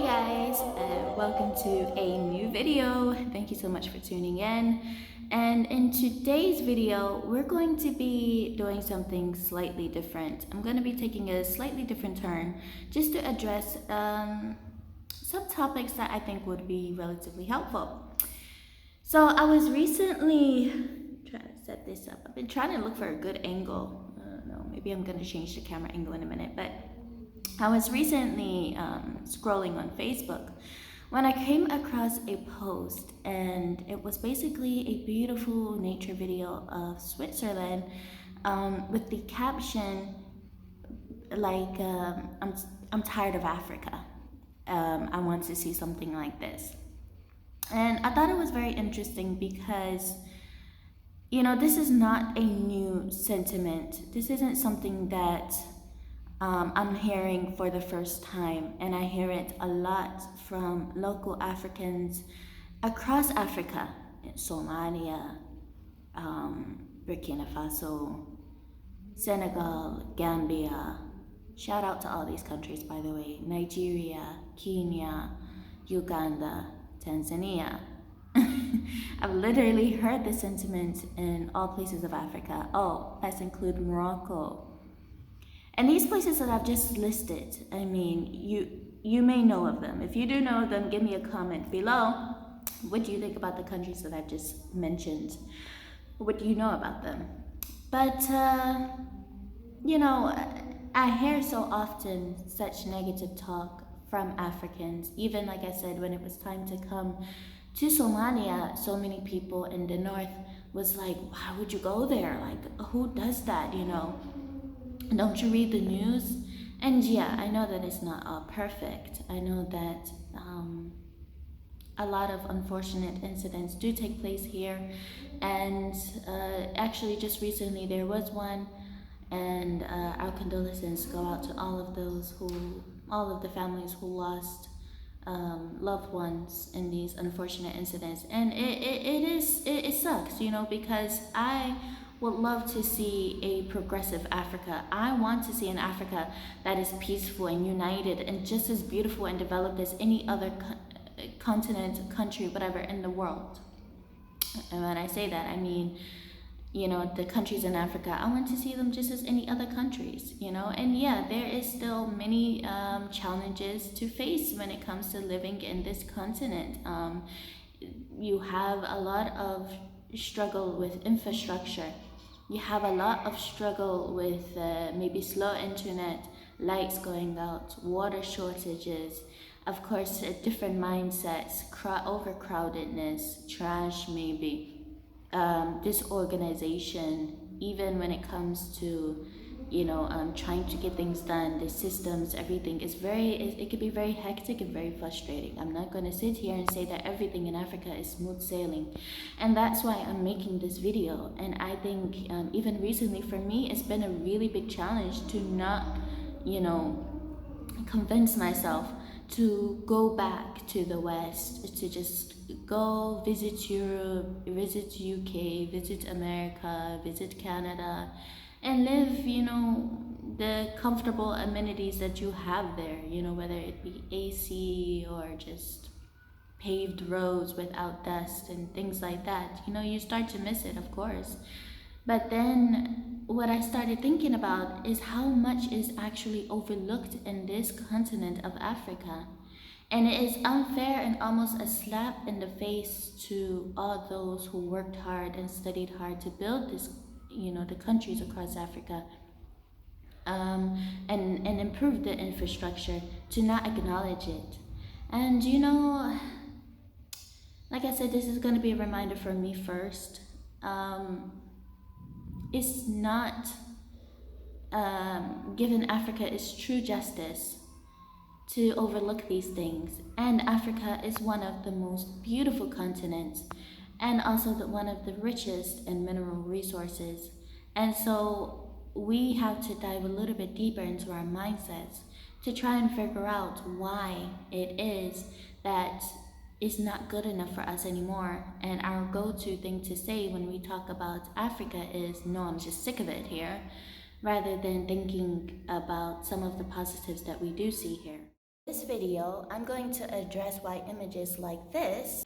guys, welcome to a new video. Thank you so much for tuning in. And in today's video, we're going to be doing something slightly different. I'm going to be taking a slightly different turn just to address some topics that I think would be relatively helpful. So I was recently trying to set this up. I've been trying to look for a good angle. I don't know, maybe I'm going to change the camera angle in a minute, but I was recently scrolling on Facebook when I came across a post, and it was basically a beautiful nature video of Switzerland with the caption like, I'm tired of Africa. I want to see something like this. And I thought it was very interesting because, you know, this is not a new sentiment. This isn't something that I'm hearing for the first time, and I hear it a lot from local Africans across Africa, Somalia, Burkina Faso, Senegal, Gambia. Shout out to all these countries, by the way. Nigeria, Kenya, Uganda, Tanzania. I've literally heard the sentiment in all places of Africa. Oh, let's include Morocco. And these places that I've just listed, I mean, you may know of them. If you do know of them, give me a comment below. What do you think about the countries that I've just mentioned? What do you know about them? But, you know, I hear so often such negative talk from Africans. Even, like I said, when it was time to come to Somalia, so many people in the north was like, why would you go there? Like, who does that, you know? Don't you read the news? And yeah, I know that it's not all perfect. I know that a lot of unfortunate incidents do take place here, and actually just recently there was one, and our condolences go out to all of the families who lost loved ones in these unfortunate incidents. And it sucks, you know, because I would love to see a progressive Africa. I want to see an Africa that is peaceful and united and just as beautiful and developed as any other continent, country, whatever in the world. And when I say that, I mean, you know, the countries in Africa, I want to see them just as any other countries, you know. And yeah, there is still many challenges to face when it comes to living in this continent. You have a lot of struggle with infrastructure. You have a lot of struggle with maybe slow internet, lights going out, water shortages, of course, different mindsets, overcrowdedness, trash maybe, disorganization, even when it comes to, you know, trying to get things done. The systems, everything is it can be very hectic and very frustrating. I'm not going to sit here and say that everything in Africa is smooth sailing, and that's why I'm making this video. And I think even recently for me, it's been a really big challenge to not, you know, convince myself to go back to the West, to just go visit Europe, visit UK, visit America, visit Canada, and live, you know, the comfortable amenities that you have there, you know, whether it be AC or just paved roads without dust and things like that. You know, you start to miss it, of course. But then what I started thinking about is how much is actually overlooked in this continent of Africa. And it is unfair and almost a slap in the face to all those who worked hard and studied hard to build this, you know, the countries across Africa, and improve the infrastructure, to not acknowledge it. And you know, like I said, this is going to be a reminder for me first. It's not given Africa its true justice to overlook these things. And Africa is one of the most beautiful continents, and also one of the richest in mineral resources. And so we have to dive a little bit deeper into our mindsets to try and figure out why it is that it's not good enough for us anymore. And our go-to thing to say when we talk about Africa is, no, I'm just sick of it here, rather than thinking about some of the positives that we do see here. This video, I'm going to address why images like this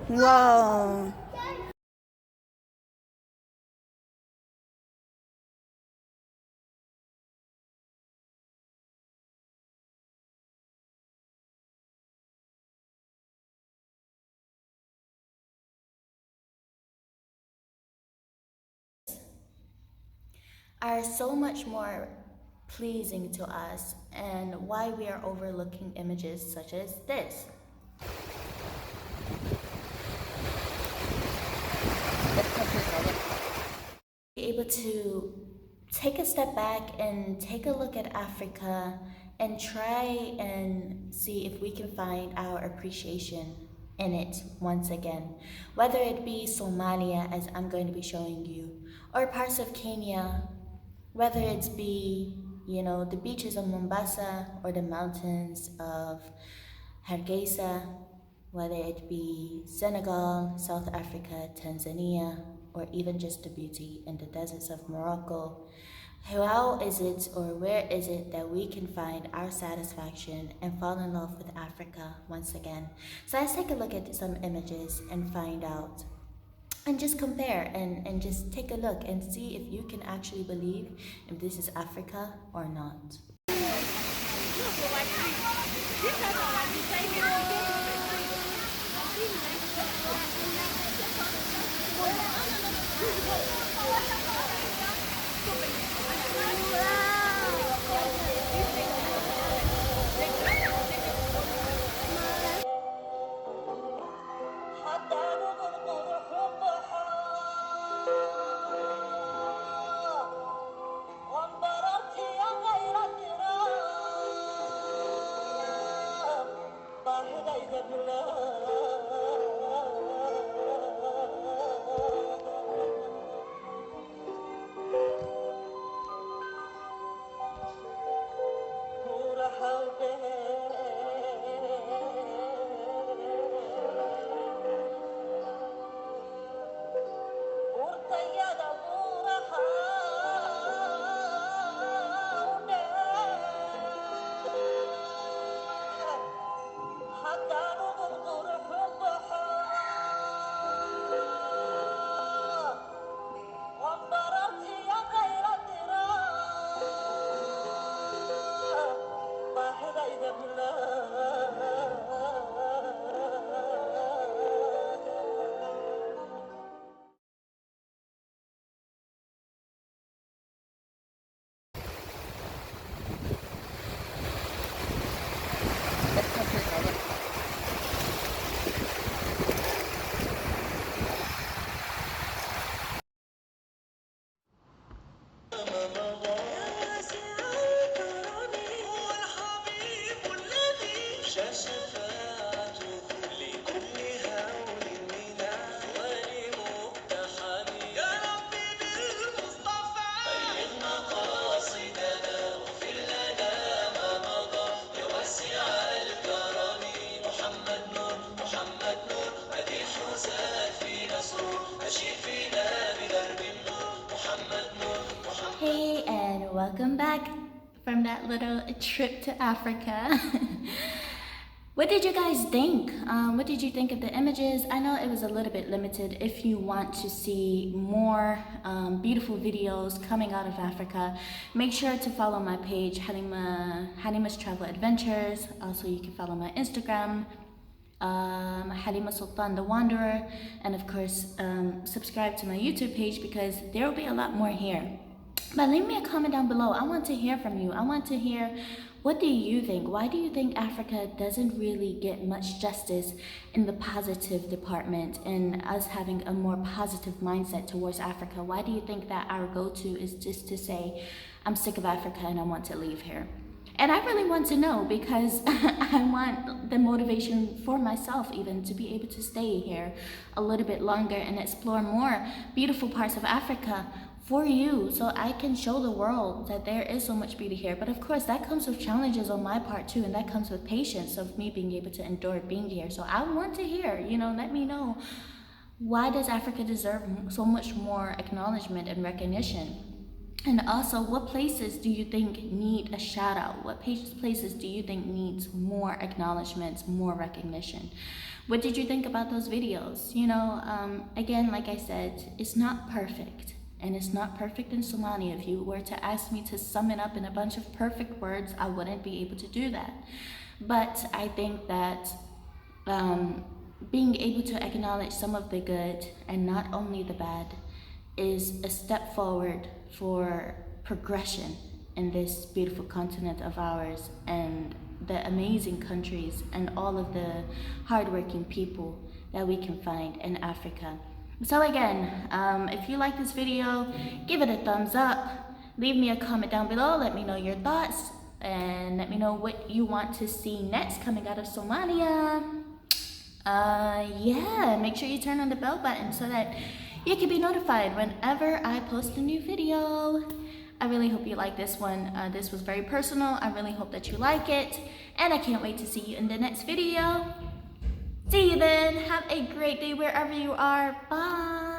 Whoa. Are so much more pleasing to us, and why we are overlooking images such as this. Be able to take a step back and take a look at Africa and try and see if we can find our appreciation in it once again. Whether it be Somalia, as I'm going to be showing you, or parts of Kenya, whether it's be, the beaches of Mombasa or the mountains of Hargeisa, whether it be Senegal, South Africa, Tanzania, or even just the beauty in the deserts of Morocco. How is it, or where is it, that we can find our satisfaction and fall in love with Africa once again? So let's take a look at some images and find out, and just compare and just take a look and see if you can actually believe if this is Africa or not. Hey, and welcome back from that little trip to Africa. What did you guys think? What did you think of the images? I know it was a little bit limited. If you want to see more beautiful videos coming out of Africa, make sure to follow my page, Halima's Travel Adventures. Also, you can follow my Instagram, Halima Sultan the Wanderer, and of course subscribe to my YouTube page, because there will be a lot more here. But leave me a comment down below. I want to hear from you. I want to hear, what do you think? Why do you think Africa doesn't really get much justice in the positive department, and us having a more positive mindset towards Africa? Why do you think that our go-to is just to say, I'm sick of Africa and I want to leave here? And I really want to know, because I want the motivation for myself even to be able to stay here a little bit longer and explore more beautiful parts of Africa for you, so I can show the world that there is so much beauty here. But of course, that comes with challenges on my part too, and that comes with patience of me being able to endure being here. So I want to hear, let me know, why does Africa deserve so much more acknowledgement and recognition? And also, what places do you think need a shout out? What places do you think needs more acknowledgments, more recognition? What did you think about those videos? Again, like I said, it's not perfect. And it's not perfect in Somali. If you were to ask me to sum it up in a bunch of perfect words, I wouldn't be able to do that. But I think that being able to acknowledge some of the good and not only the bad is a step forward for progression in this beautiful continent of ours and the amazing countries and all of the hardworking people that we can find in Africa. So again, if you like this video, give it a thumbs up, leave me a comment down below, let me know your thoughts, and let me know what you want to see next coming out of Somalia. Yeah, make sure you turn on the bell button so that you can be notified whenever I post a new video. I really hope you like this one. This was very personal. I really hope that you like it. And I can't wait to see you in the next video. See you then. Have a great day wherever you are. Bye.